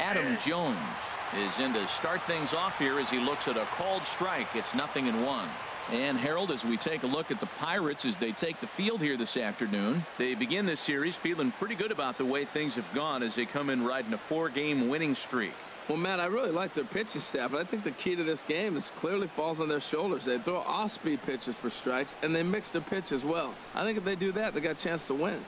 Adam Jones is in to start things off here as he looks at a called strike. It's 0-1. And Harold, as we take a look at the Pirates as they take the field here this afternoon, they begin this series feeling pretty good about the way things have gone as they come in riding a 4-game winning streak. Well, Matt, I really like their pitching staff, but I think the key to this game is clearly falls on their shoulders. They throw off-speed pitches for strikes, and they mix the pitch as well. I think if they do that, they got a chance to win.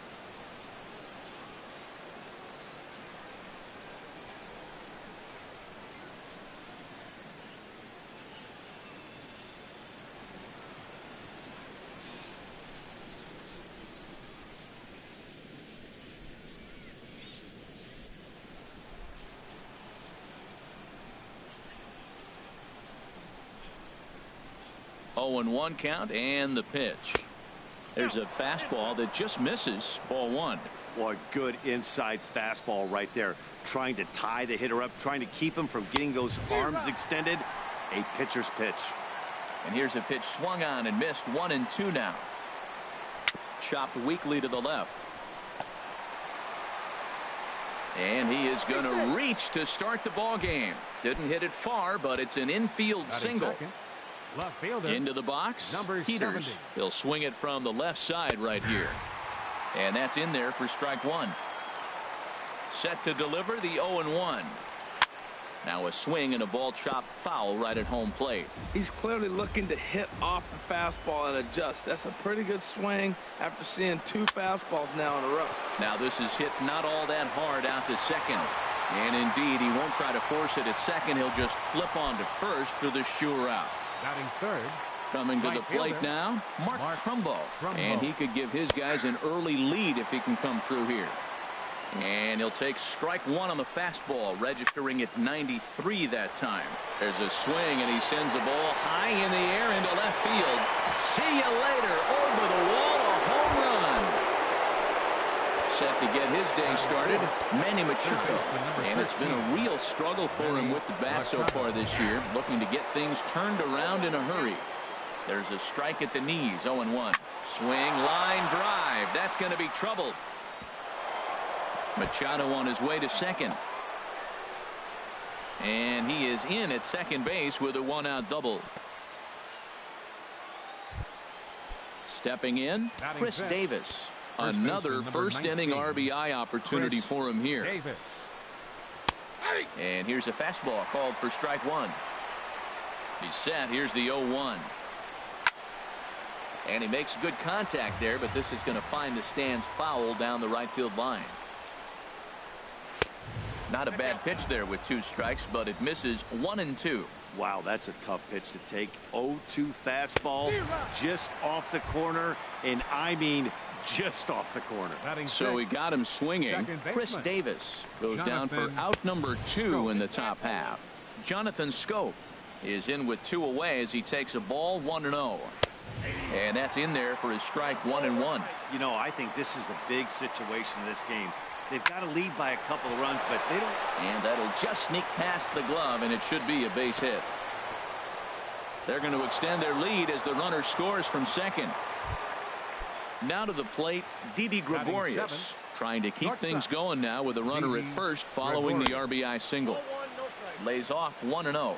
Oh, and 1 count, and the pitch. There's a fastball that just misses. Ball 1. Well, a good inside fastball right there. Trying to tie the hitter up, trying to keep him from getting those arms extended. A pitcher's pitch. And here's a pitch swung on and missed. 1-2 now. Chopped weakly to the left. And he is going to reach to start the ball game. Didn't hit it far, but it's an infield single. Left fielder. Into the box. Number Peters. 70. He'll swing it from the left side right here. And that's in there for strike 1. Set to deliver the 0-1. Now a swing and a ball chopped foul right at home plate. He's clearly looking to hit off the fastball and adjust. That's a pretty good swing after seeing 2 fastballs now in a row. Now this is hit not all that hard out to second. And indeed, he won't try to force it at second. He'll just flip on to first for the sure out. Batting third. Coming to the plate fielder, now, Mark Trumbo. And he could give his guys an early lead if he can come through here. And he'll take strike 1 on the fastball, registering at 93 that time. There's a swing, and he sends the ball high in the air into left field. See you later. Over the wall, a home run. Set to get his day started, Manny Machado. And it's been a real struggle for him with the bat so far this year, looking to get things turned around in a hurry. There's a strike at the knees, 0-1. Swing, line drive. That's going to be trouble. Machado on his way to second. And he is in at second base with a 1-out double. Stepping in, Chris Davis. Another first-inning RBI opportunity for him here. And here's a fastball called for strike 1. He's set. Here's the 0-1. And he makes good contact there, but this is going to find the stands foul down the right field line. Not a bad pitch there with 2 strikes, but it misses 1-2. Wow, that's a tough pitch to take. 0-2 fastball just off the corner, and I mean just off the corner. So he got him swinging. Chris Davis goes down for out number 2 in the top half. Jonathan Scope is in with 2 away as he takes a ball 1-0. And that's in there for his strike 1-1. You know, I think this is a big situation in this game. They've got to lead by a couple of runs, but they don't. And that'll just sneak past the glove, and it should be a base hit. They're going to extend their lead as the runner scores from second. Now to the plate, Didi Gregorius, trying to keep things going now with a runner at first following the RBI single. Lays off 1-0.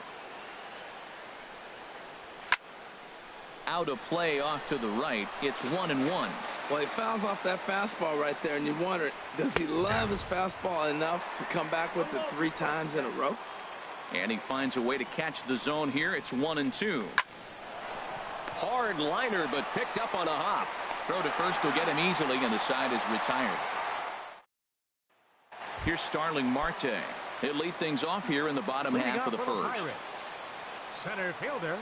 Out of play off to the right. It's 1-1. Well, he fouls off that fastball right there, and you wonder, does he love his fastball enough to come back with it 3 times in a row? And he finds a way to catch the zone here. It's 1-2. Hard liner, but picked up on a hop. Throw to first will get him easily, and the side is retired. Here's Starling Marte. He'll lead things off here in the bottom half of the first. Center fielder,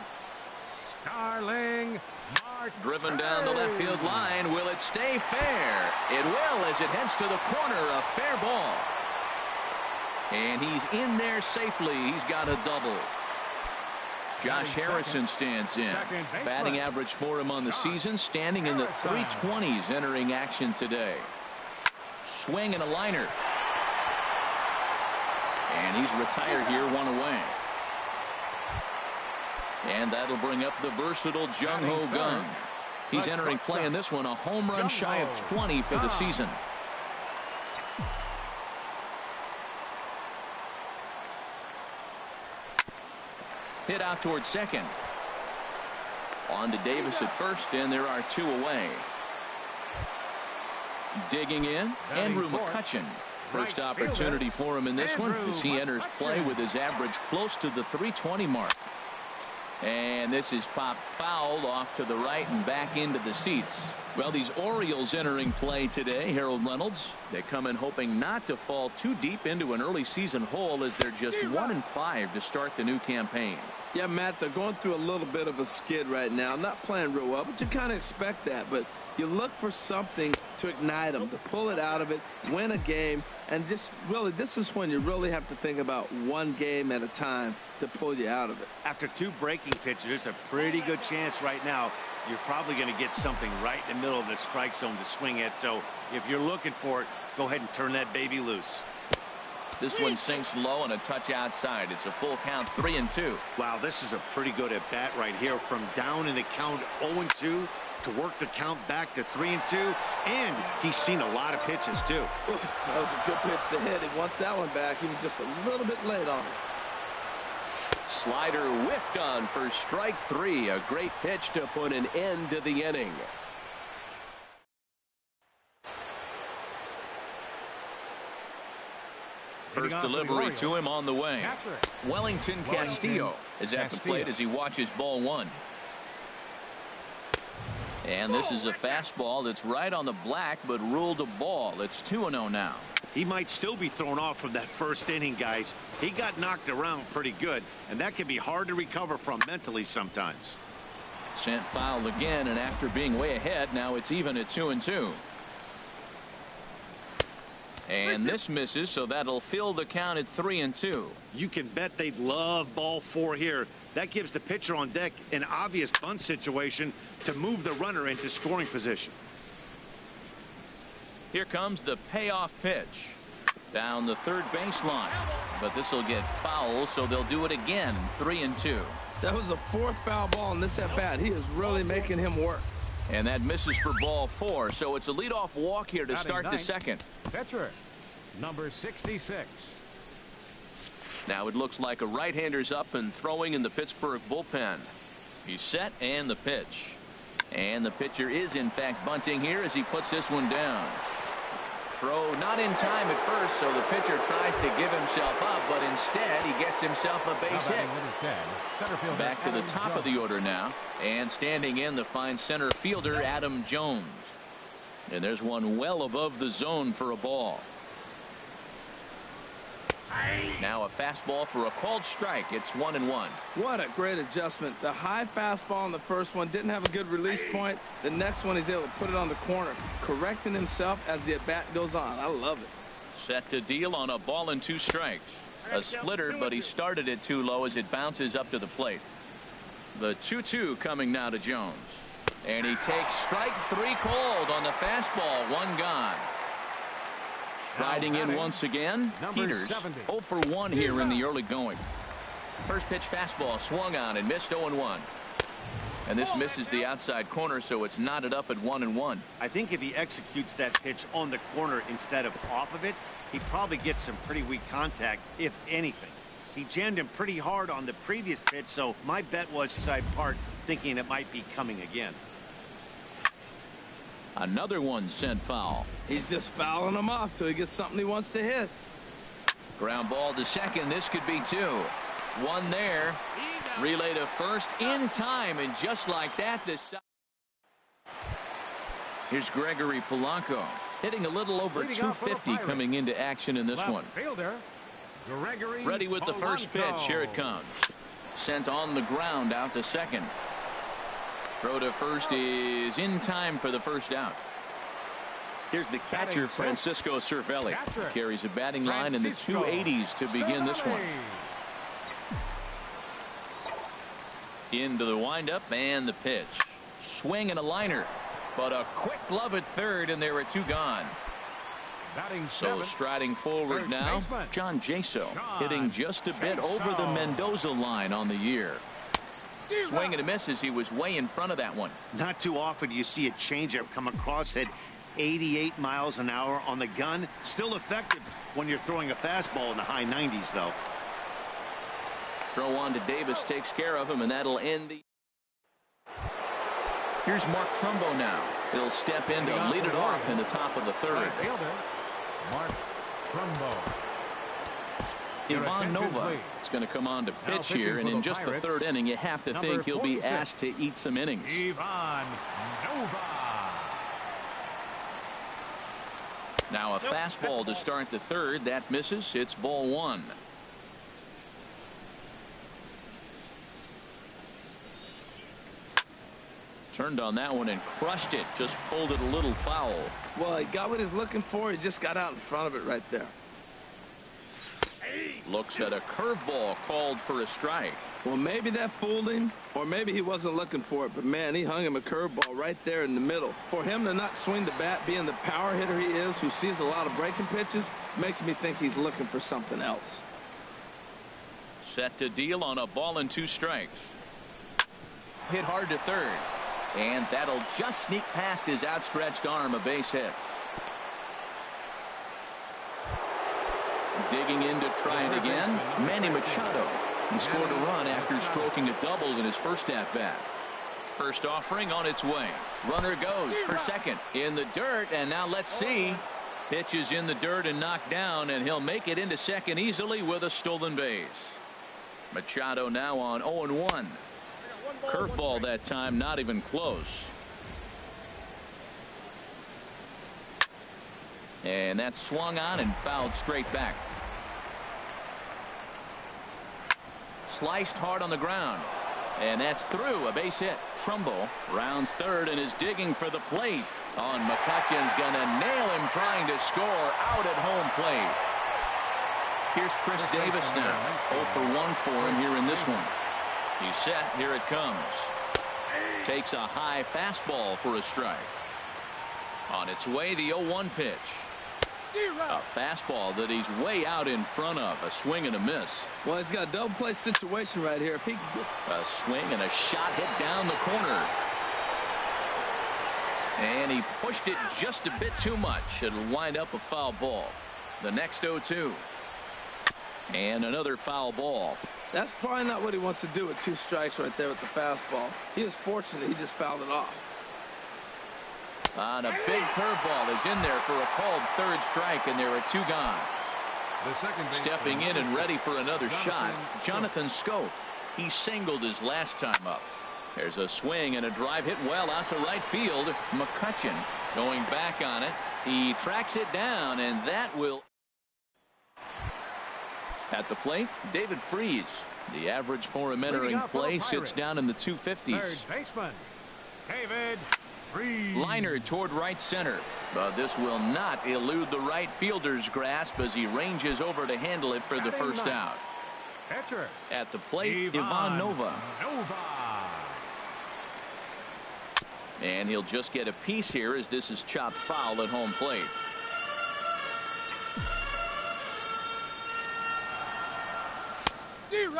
Starling Marte. Driven down the left field line. Will it stay fair? It will as it heads to the corner. A fair ball. And he's in there safely. He's got a double. Josh Harrison stands in. Batting average for him on the season standing in the 320s entering action today. Swing and a liner. And he's retired here, 1 away. And that'll bring up the versatile Jung-Ho Gung. He's entering play in this one, a home run shy of 20 for the season. Hit out towards second. On to Davis at first, and there are 2 away. Digging in, Andrew McCutcheon. First opportunity for him in this one as he enters play with his average close to the 320 mark. And this is popped foul off to the right and back into the seats. Well, these Orioles entering play today, Harold Reynolds, they come in hoping not to fall too deep into an early season hole as they're just 1-5 to start the new campaign. Yeah, Matt, they're going through a little bit of a skid right now. Not playing real well, but you kind of expect that. But you look for something to ignite them, to pull it out of it, win a game, and just really, this is when you really have to think about one game at a time to pull you out of it. After 2 breaking pitches, there's a pretty good chance right now you're probably going to get something right in the middle of the strike zone to swing at. So if you're looking for it, go ahead and turn that baby loose. This one sinks low and a touch outside. It's a full count, 3-2. Wow, this is a pretty good at bat right here. From down in the count 0-2 to work the count back to 3-2, and he's seen a lot of pitches too. That was a good pitch to hit. He wants that one back. He was just a little bit late on it. Slider whiffed on for strike 3. A great pitch to put an end to the inning. First delivery to him on the way. Wellington Castillo is at the plate as he watches ball 1. And this is a fastball that's right on the black, but ruled a ball. It's 2-0 now. He might still be thrown off from that first inning, guys. He got knocked around pretty good, and that can be hard to recover from mentally sometimes. Sent foul again, and after being way ahead, now it's even at 2-2. And this misses, so that'll fill the count at 3-2. You can bet they'd love ball 4 here. That gives the pitcher on deck an obvious bunt situation to move the runner into scoring position. Here comes the payoff pitch down the third baseline, but this will get foul, so they'll do it again. 3-2. That was the 4th foul ball in this at bat. He is really making him work. And that misses for ball 4, so it's a leadoff walk here to start the second. Pitcher, number 66. Now it looks like a right-hander's up and throwing in the Pittsburgh bullpen. He's set, and the pitch. And the pitcher is in fact bunting here as he puts this one down. Throw not in time at first, so the pitcher tries to give himself up, but instead he gets himself a base hit. Back to the top of the order now, and standing in the fine center fielder Adam Jones. And there's one well above the zone for a ball. Now a fastball for a called strike. It's 1-1. What a great adjustment. The high fastball in the first one didn't have a good release point. The next one he's able to put it on the corner, correcting himself as the at bat goes on. I love it. Set to deal on a ball and 2 strikes. A splitter, but he started it too low as it bounces up to the plate. The 2-2 coming now to Jones. And he takes strike 3 cold on the fastball. 1 gone. Riding in once again, Peters 0 for 1 here in the early going. First pitch fastball swung on and missed 0-1. And this misses the outside corner, so it's knotted up at 1-1. I think if he executes that pitch on the corner instead of off of it, he probably gets some pretty weak contact, if anything. He jammed him pretty hard on the previous pitch, so my bet was side part, thinking it might be coming again. Another one sent foul. He's just fouling him off till he gets something he wants to hit. Ground ball to second. This could be 2. 1 there. Relay to first in time, and just like that, this. Here's Gregory Polanco hitting a little over 250 coming into action in this one. Ready with the first pitch. Here it comes. Sent on the ground out to second. Throw to first is in time for the first out. Here's the catcher, Francisco Cervelli. Carries a batting line in the 280s to begin this one. Into the windup and the pitch. Swing and a liner, but a quick glove at third, and there are 2 gone. So striding forward now, John Jaso hitting just a bit over the Mendoza line on the year. Swing and a miss as he was way in front of that one. Not too often you see a changeup come across at 88 miles an hour on the gun. Still effective when you're throwing a fastball in the high 90s, though. Throw on to Davis takes care of him, and that'll end the. Here's Mark Trumbo now. He'll step in to lead it off in the top of the third. Mark Trumbo. Ivan Nova is going to come on to pitch here, and in just the third inning, you have to think he'll be asked to eat some innings. Ivan Nova. Now a fastball to start the third. That misses. It's ball one. Turned on that one and crushed it. Just pulled it a little foul. Well, he got what he's looking for. He just got out in front of it right there. Looks at a curveball called for a strike. Well, maybe that fooled him, or maybe he wasn't looking for it. But, man, he hung him a curveball right there in the middle. For him to not swing the bat, being the power hitter he is, who sees a lot of breaking pitches, makes me think he's looking for something else. Set to deal on a ball and 2 strikes. Hit hard to third. And that'll just sneak past his outstretched arm, a base hit. Digging in to try it again, Manny Machado. He scored a run after stroking a double in his first at-bat. First offering on its way. Runner goes for second in the dirt, and now let's see. Pitch is in the dirt and knocked down, and he'll make it into second easily with a stolen base. Machado now on 0-1. Curveball that time, not even close. And that's swung on and fouled straight back. Sliced hard on the ground. And that's through, a base hit. Trumbo rounds third and is digging for the plate. McCutchen's gonna nail him trying to score out at home plate. Here's Chris Davis now. 0 for 1 for him here in this one. He's set. Here it comes. Takes a high fastball for a strike. On its way, the 0-1 pitch. A fastball that he's way out in front of. A swing and a miss. Well, he's got a double play situation right here. If he can get a swing and a shot hit down the corner. And he pushed it just a bit too much. It'll wind up a foul ball. The next 0-2. And another foul ball. That's probably not what he wants to do with 2 strikes right there with the fastball. He is fortunate he just fouled it off. On a big curveball is in there for a called third strike, and there are 2 gone. Stepping in and ready for another shot, Jonathan Scope. He singled his last time up. There's a swing and a drive hit well out to right field. McCutchen going back on it. He tracks it down, and that will. At the plate, David Freese. The average for him entering play sits down in the 250s. Third baseman, David Freese. Liner toward right center, but this will not elude the right fielder's grasp as he ranges over to handle it for the first out. Catcher. At the plate, Ivan Nova. And he'll just get a piece here as this is chopped foul at home plate.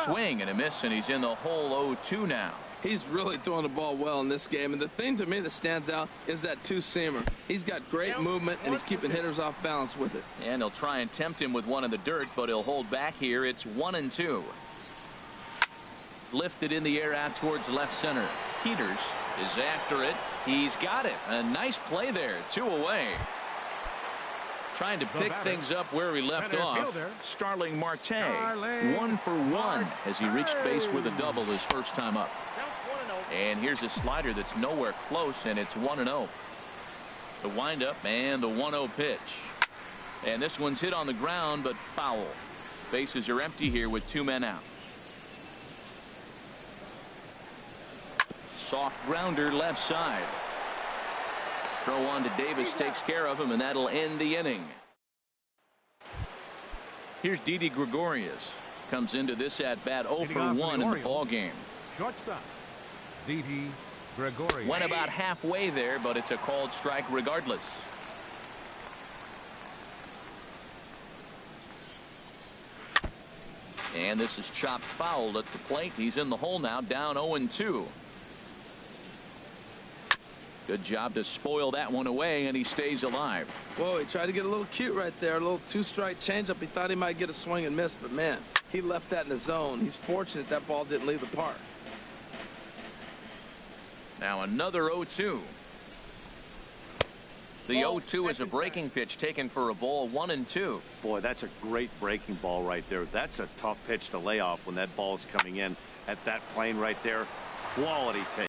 Swing and a miss, and he's in the hole 0-2 now. He's really throwing the ball well in this game, and the thing to me that stands out is that 2-seamer. He's got great movement, and he's keeping hitters off balance with it. And he'll try and tempt him with one in the dirt, but he'll hold back here. It's 1-2. Lifted in the air out towards left center. Peters is after it. He's got it. A nice play there. 2 away. Trying to pick things up where he left off. Starling Marte, 1 for 1 as he reached base with a double his first time up. And here's a slider that's nowhere close, and it's 1-0. The windup and the 1-0 pitch. And this one's hit on the ground, but foul. Bases are empty here with 2 men out. Soft grounder left side. Throw on to Davis takes care of him, and that'll end the inning. Here's Didi Gregorius. Comes into this at bat 0 for 1 in the ball game. Shortstop Didi Gregorius. Went about halfway there, but it's a called strike regardless. And this is chopped foul at the plate. He's in the hole now, down 0-2. Good job to spoil that one away, and he stays alive. Whoa, he tried to get a little cute right there. A little two-strike changeup. He thought he might get a swing and miss, but, man, he left that in the zone. He's fortunate that ball didn't leave the park. Now another 0-2. The 0-2 is a breaking pitch taken for a ball 1-2. Boy, that's a great breaking ball right there. That's a tough pitch to lay off when that ball is coming in at that plane right there. Quality take.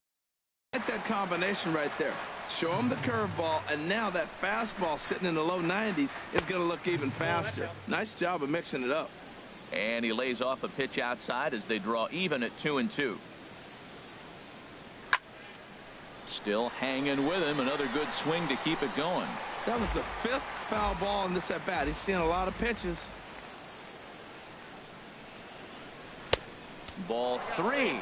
I like that combination right there. Show him the curveball, and now that fastball sitting in the low 90s is going to look even faster. Nice job of mixing it up. And he lays off a pitch outside as they draw even at 2-2. Still hanging with him. Another good swing to keep it going. That was the 5th foul ball in this at-bat. He's seeing a lot of pitches. Ball 3.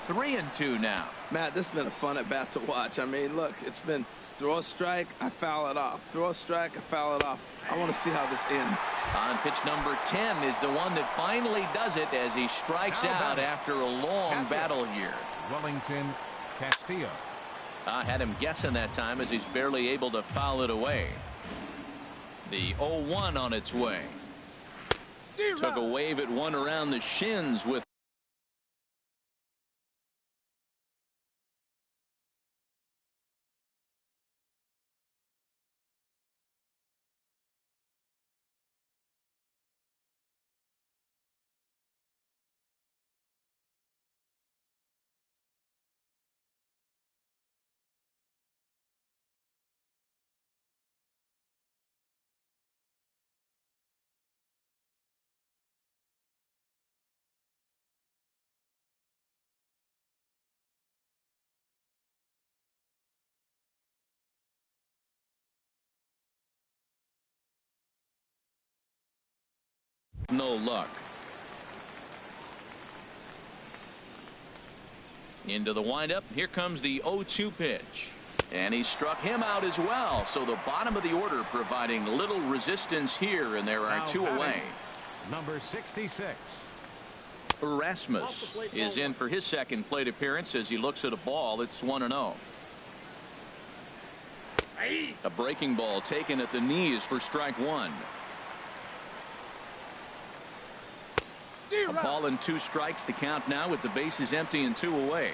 3-2 now. Matt, this has been a fun at-bat to watch. I mean, look, it's been throw a strike, I foul it off. Throw a strike, I foul it off. I want to see how this ends. On pitch number 10 is the one that finally does it as he strikes out after a long battle here. Wellington Castillo. I had him guessing that time as he's barely able to foul it away. The 0-1 on its way. Took a wave at one around the shins with no luck. Into the windup. Here comes the 0-2 pitch. And he struck him out as well. So the bottom of the order providing little resistance here, and there are 2 away. Number 66. Erasmus is in for his second plate appearance as he looks at a ball. It's 1-0. A breaking ball taken at the knees for strike 1. A ball and 2 strikes, the count now with the bases empty and 2 away.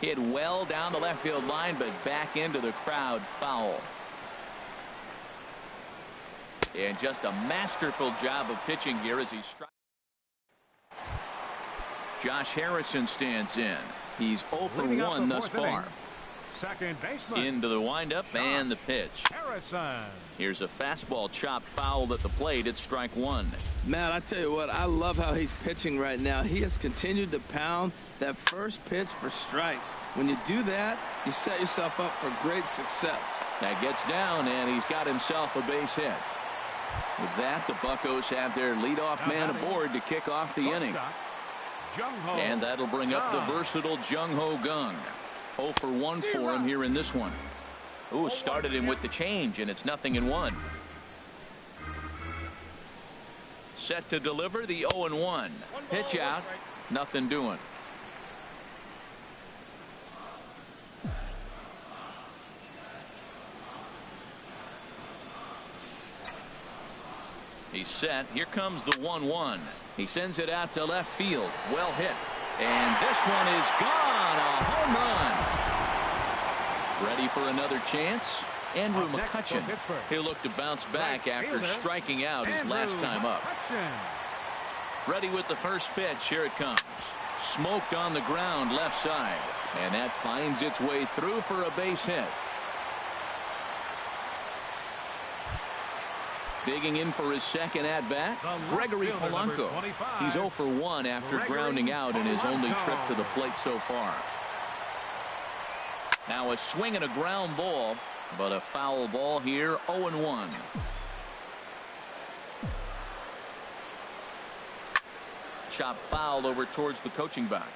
Hit well down the left field line, but back into the crowd, foul. And just a masterful job of pitching here as he strikes. Josh Harrison stands in. He's 0 for 1 thus far. Second baseman. Into the windup and the pitch. Harrison. Here's a fastball chopped foul at the plate. It's strike 1. Man, I tell you what, I love how he's pitching right now. He has continued to pound that first pitch for strikes. When you do that, you set yourself up for great success. That gets down, and he's got himself a base hit. With that, the Buccos have their leadoff man aboard to kick off the inning. And that'll bring up the versatile Jung-Ho Kang. 0 for 1 for him here in this one. Ooh, started him with the change, and it's 0-1. Set to deliver the 0-1. Pitch out, nothing doing. He's set. Here comes the 1-1. He sends it out to left field. Well hit. And this one is gone. A home run. Ready for another chance? Andrew McCutchen. He'll look to bounce back after striking out his last time up. Ready with the first pitch. Here it comes. Smoked on the ground left side. And that finds its way through for a base hit. Digging in for his second at-bat, Gregory Polanco. He's 0 for 1 after grounding out in his only trip to the plate so far. Now a swing and a ground ball, but a foul ball here, 0-1. Chop foul over towards the coaching box.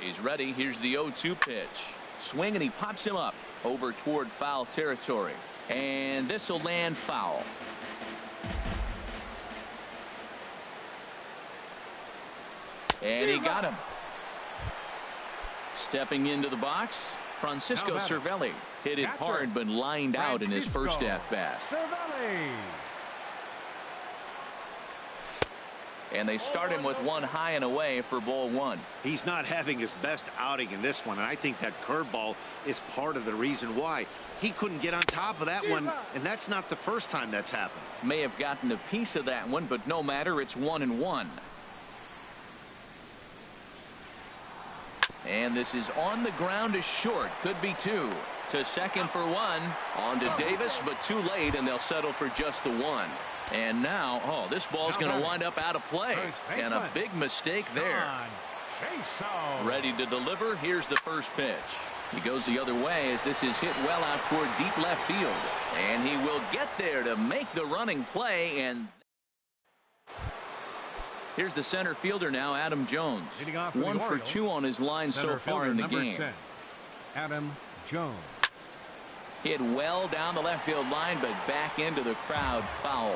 He's ready. Here's the 0-2 pitch. Swing, and he pops him up over toward foul territory. And this will land foul. And he got him. Stepping into the box, Francisco Cervelli hit it hard but lined out in his first at-bat. And they start him with one high and away for ball one. He's not having his best outing in this one, and I think that curveball is part of the reason why. He couldn't get on top of that one, and that's not the first time that's happened. May have gotten a piece of that one, but no matter, it's 1-1. And this is on the ground to short. Could be two. To second for one. On to Davis, but too late, and they'll settle for just the one. And now, oh, this ball's going to wind up out of play. And a big mistake there. Ready to deliver. Here's the first pitch. He goes the other way as this is hit well out toward deep left field. And he will get there to make the running play. And here's the center fielder now, Adam Jones. 1 for 2 on his line so far in the game. 10, Adam Jones. Hit well down the left field line, but back into the crowd, foul.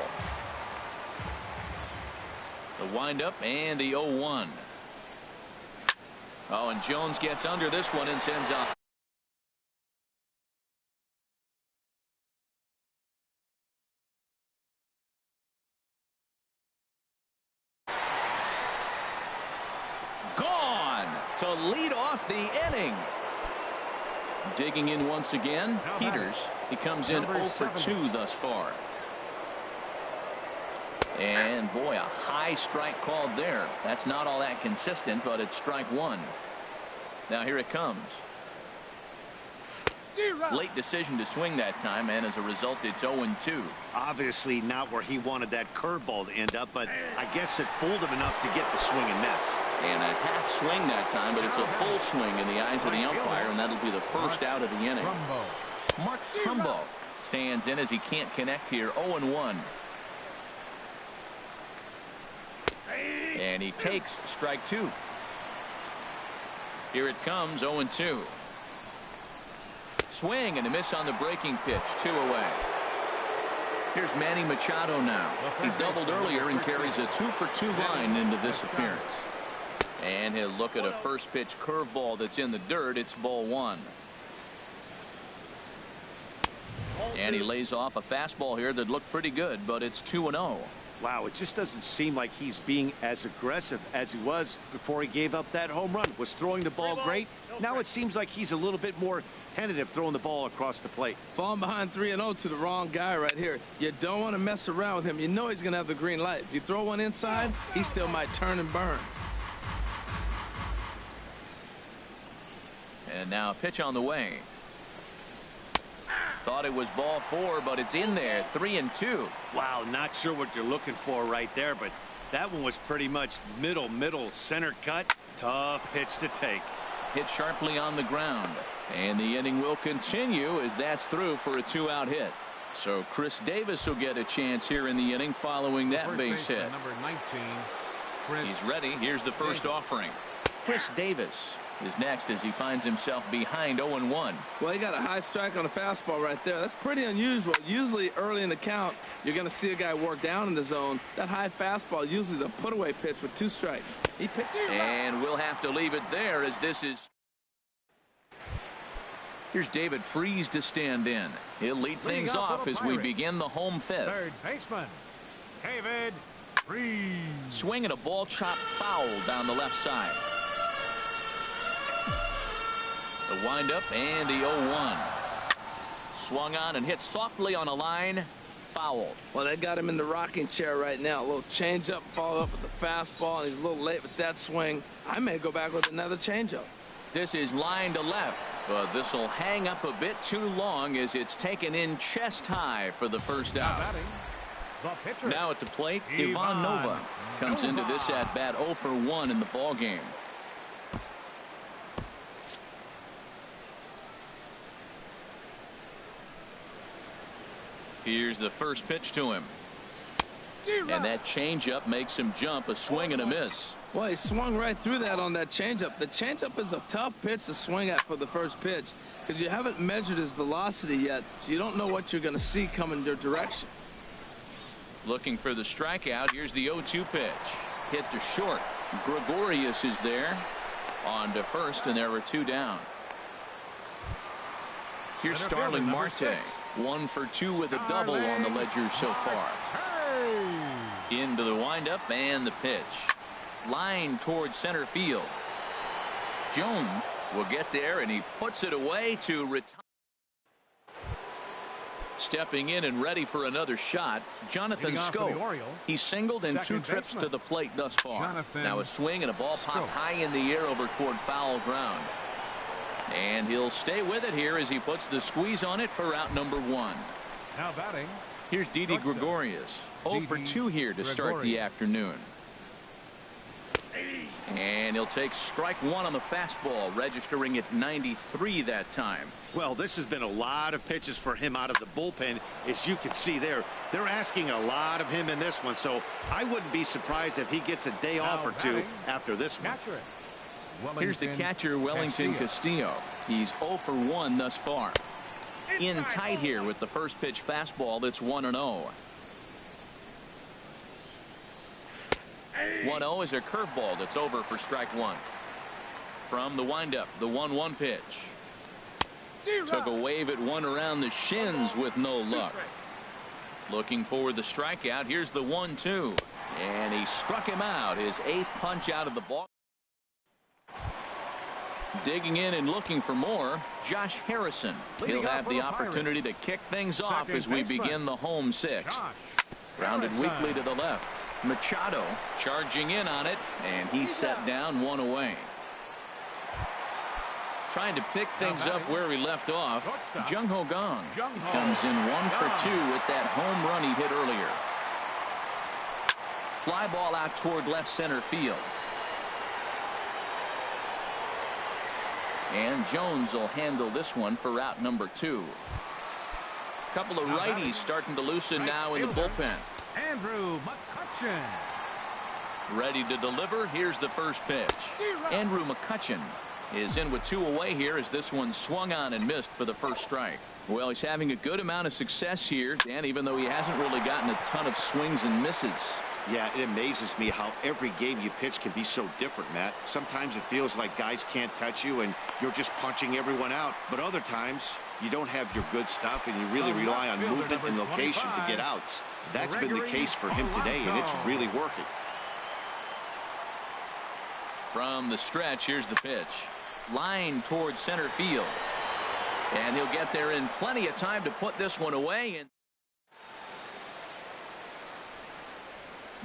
The windup and the 0-1. Oh, and Jones gets under this one and sends up. Gone to lead off the inning. Digging in once again, Peters. He comes in 0 for 2 thus far. And boy, a high strike called there. That's not all that consistent, but it's strike one. Now here it comes. Late decision to swing that time, and as a result, it's 0-2. Obviously not where he wanted that curveball to end up, but I guess it fooled him enough to get the swing and miss. And a half swing that time, but it's a full swing in the eyes of the umpire, and that'll be the first out of the inning. Mark Trumbo stands in as he can't connect here. 0-1. And he takes strike two. Here it comes, 0-2. Swing and a miss on the breaking pitch. 2 away. Here's Manny Machado now. He doubled earlier and carries a 2 for 2 line into this appearance. And he'll look at a first pitch curveball that's in the dirt. It's ball one. And he lays off a fastball here that looked pretty good, but it's 2-0. Wow, it just doesn't seem like he's being as aggressive as he was before he gave up that home run. Was throwing the ball great. Now it seems like he's a little bit more tentative throwing the ball across the plate. Falling behind 3-0 to the wrong guy right here. You don't want to mess around with him. You know he's going to have the green light. If you throw one inside, he still might turn and burn. And now a pitch on the way. Thought it was ball 4, but it's in there. 3-2. Wow, not sure what you're looking for right there, but that one was pretty much middle center cut. Tough pitch to take. Hit sharply on the ground, and the inning will continue as that's through for a 2-out hit. So Chris Davis will get a chance here in the inning following that base hit. Number 19, He's ready. Here's the first offering. Chris Davis is next as he finds himself behind 0-1. Well, he got a high strike on a fastball right there. That's pretty unusual. Usually early in the count, you're going to see a guy work down in the zone. That high fastball, usually the put-away pitch with 2 strikes. He picked it. And we'll have to leave it there as this is. Here's David Freese to stand in. He'll lead things off as we begin the home fifth. third baseman, David Freese. Swinging a ball chopped foul down the left side. The windup and the 0-1. Swung on and hit softly on a line. Foul. Well, they got him in the rocking chair right now. A little changeup, follow up with the fastball, and he's a little late with that swing. I may go back with another changeup. This is line to left, but this will hang up a bit too long as it's taken in chest high for the first out. Now at the plate, Ivan Nova comes into this at bat 0 for 1 in the ball game. Here's the first pitch to him. And that changeup makes him jump. A swing and a miss. Well, he swung right through that on that changeup. The changeup is a tough pitch to swing at for the first pitch because you haven't measured his velocity yet, so you don't know what you're going to see coming your direction. Looking for the strikeout. Here's the 0-2 pitch. hit to short. Gregorius is there on to first, and there were 2 down. Here's Starling Marte. 1 for 2 with a double on the ledger so far. Into the windup and the pitch. Line towards center field. Jones will get there, and he puts it away to retire. Stepping in and ready for another shot, Jonathan Scope. He's singled in 2 trips to the plate thus far. Now a swing and a ball popped high in the air over toward foul ground. And he'll stay with it here as he puts the squeeze on it for out number 1. Now batting. Here's Didi Gregorius. 0 for 2 here to start the afternoon. And he'll take strike 1 on the fastball, registering at 93 that time. Well, this has been a lot of pitches for him out of the bullpen. As you can see there, they're asking a lot of him in this one. So I wouldn't be surprised if he gets a day off or 2 after this one. Here's the catcher, Wellington Castillo. He's 0 for 1 thus far. In tight here with the first pitch fastball that's 1-0. 1-0 is a curveball that's over for strike 1. From the windup, the 1-1 pitch. Took a wave at one around the shins with no luck. Looking for the strikeout. Here's the 1-2. And he struck him out. His 8th punch out of the ball. Digging in and looking for more, Josh Harrison. He'll have the opportunity to kick things off as we begin the home 6th. Grounded weakly to the left. Machado charging in on it, and he's set down 1 away. Trying to pick things up where he left off. Jung Ho Gong. He comes in 1 for 2 with that home run he hit earlier. Fly ball out toward left center field. And Jones will handle this one for out number 2. Couple of righties starting to loosen now in the bullpen. Andrew McCutchen. Ready to deliver. Here's the first pitch. Andrew McCutchen is in with 2 away here as this one swung on and missed for the first strike. Well, he's having a good amount of success here, Dan, even though he hasn't really gotten a ton of swings and misses. Yeah, it amazes me how every game you pitch can be so different, Matt. Sometimes it feels like guys can't touch you and you're just punching everyone out. But other times you don't have your good stuff and you really rely on movement and location to get outs. That's been the case for him today, and it's really working. From the stretch, here's the pitch. Line towards center field. And he'll get there in plenty of time to put this one away. And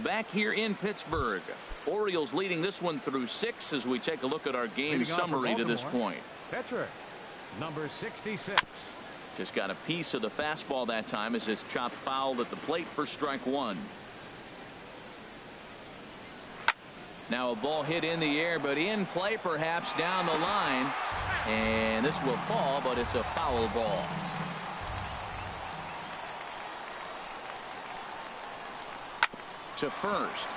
back here in Pittsburgh, Orioles leading this one through 6 as we take a look at our game summary to this point. Pitcher, number 66. Just got a piece of the fastball that time as it's chopped foul at the plate for strike 1. Now a ball hit in the air, but in play perhaps down the line. And this will fall, but it's a foul ball. To first.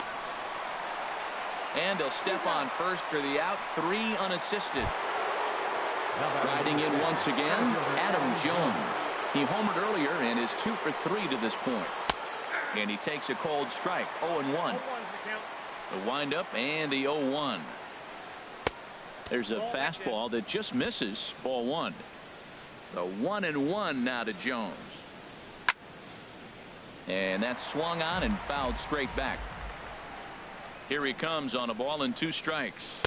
And he'll step on first for the out. 3 unassisted. Riding in once again, Adam Jones. He homered earlier and is 2 for 3 to this point. And he takes a cold strike. 0-1. The windup and the 0-1. There's a fastball that just misses. Ball 1. The 1-1 now to Jones. And that's swung on and fouled straight back. Here he comes on a ball and 2 strikes.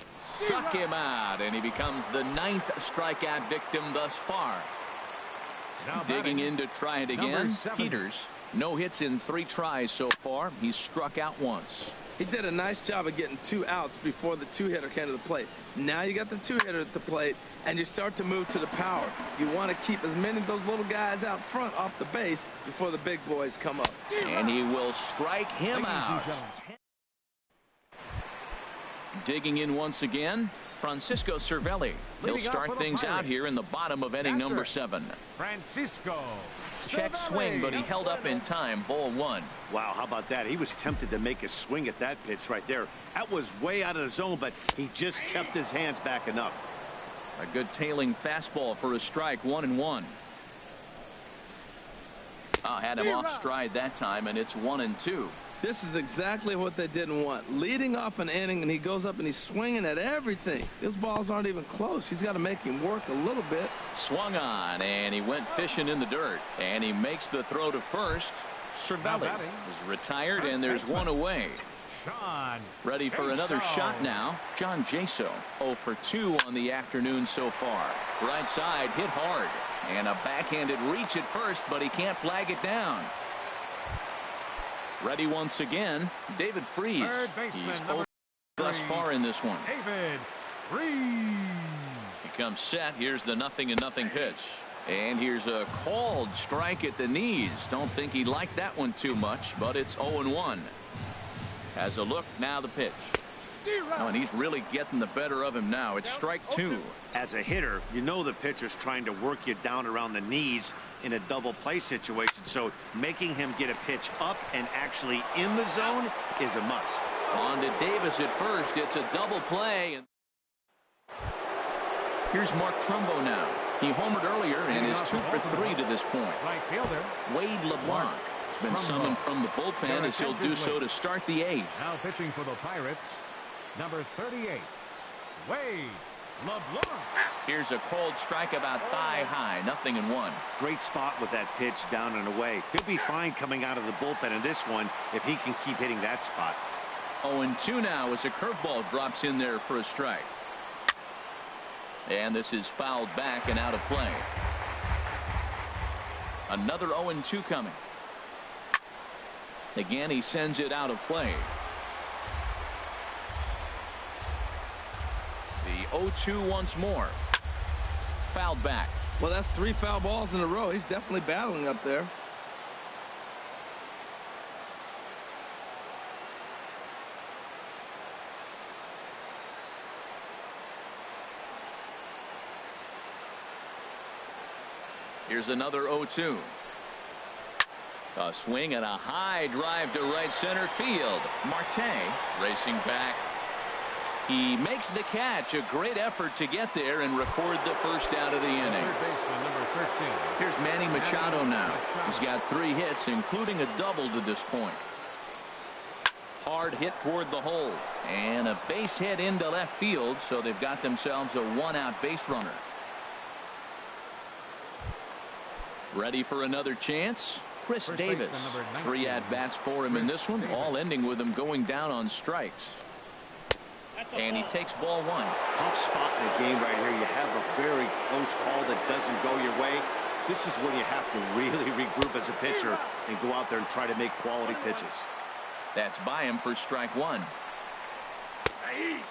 Struck him out, and he becomes the 9th strikeout victim thus far. Digging in to try it again. Peters, no hits in 3 tries so far. He's struck out once. He did a nice job of getting 2 outs before the 2-hitter came to the plate. Now you got the 2-hitter at the plate, and you start to move to the power. You want to keep as many of those little guys out front off the base before the big boys come up. And he will strike him out. Digging in once again, Francisco Cervelli. He'll start things out here in the bottom of inning number 7. Francisco. Check swing, but he held up in time. Ball 1. Wow, how about that? He was tempted to make a swing at that pitch right there. That was way out of the zone, but he just kept his hands back enough. A good tailing fastball for a strike. 1-1. Had him off stride that time, and it's 1-2. This is exactly what they didn't want. Leading off an inning, and he goes up and he's swinging at everything. Those balls aren't even close. He's got to make him work a little bit. Swung on, and he went fishing in the dirt. And he makes the throw to first. Cervelli is retired, and there's one away. Ready for another shot now. John Jaso, 0 for 2 on the afternoon so far. Right side hit hard, and a backhanded reach at first, but he can't flag it down. Ready once again, David Freese. He's 0 thus far in this one. David Freese. He comes set. Here's the 0-0 pitch. And here's a called strike at the knees. Don't think he liked that one too much, but it's 0-1. Has a look, now the pitch. Oh, and he's really getting the better of him now. It's strike 2. As a hitter, you know the pitcher's trying to work you down around the knees in a double play situation, so making him get a pitch up and actually in the zone is a must. On to Davis at first. It's a double play. Here's Mark Trumbo now. He homered earlier and is 2 for 3 to this point. Right fielder Wade LeBlanc has been summoned from the bullpen as he'll do so to start the 8th. Now pitching for the Pirates, number 38, Wade LeBlanc. Here's a cold strike about thigh high. 0-1. Great spot with that pitch down and away. He'll be fine coming out of the bullpen in this one if he can keep hitting that spot. 0-2 now as a curveball drops in there for a strike. And this is fouled back and out of play. Another 0-2 coming. Again, he sends it out of play. The 0-2 once more. Fouled back. Well, that's 3 foul balls in a row. He's definitely battling up there. Here's another 0-2. A swing and a high drive to right center field. Marte racing back. He makes the catch. A great effort to get there and record the first out of the inning. Here's Manny Machado now. He's got 3 hits, including a double to this point. Hard hit toward the hole. And a base hit into left field, so they've got themselves a 1-out base runner. Ready for another chance? Chris Davis. 3 at-bats for him in this one, all ending with him going down on strikes. And he takes ball 1. Tough spot in the game right here. You have a very close call that doesn't go your way. This is when you have to really regroup as a pitcher and go out there and try to make quality pitches. That's by him for strike 1.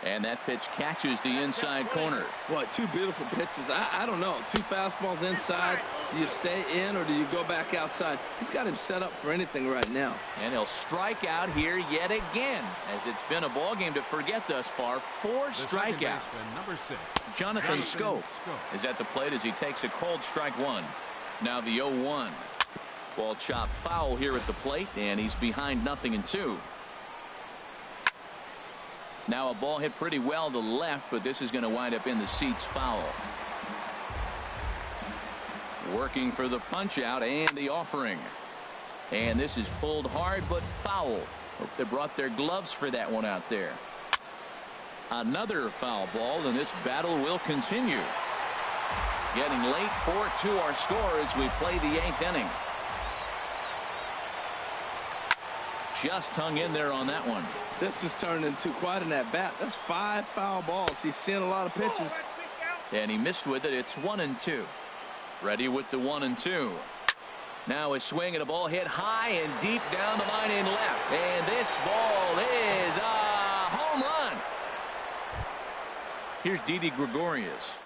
And that pitch catches the inside corner. Boy, 2 beautiful pitches. I don't know. 2 fastballs inside. Do you stay in or do you go back outside? He's got him set up for anything right now. And he'll strike out here yet again, as it's been a ball game to forget thus far. 4 strikeouts. Jonathan Scope is at the plate as he takes a cold strike 1. Now the 0-1. Ball chopped foul here at the plate, and he's behind 0-2. Now a ball hit pretty well to left, but this is going to wind up in the seats foul. Working for the punch out and the offering. And this is pulled hard but foul. Hope they brought their gloves for that one out there. Another foul ball, and this battle will continue. Getting late, 4-2 our score as we play the 8th inning. Just hung in there on that one. This has turned into quite an at-bat. That's 5 foul balls. He's seeing a lot of pitches. And he missed with it. It's 1-2. Ready with the 1-2. Now a swing and a ball hit high and deep down the line in left. And this ball is a home run. Here's Didi Gregorius.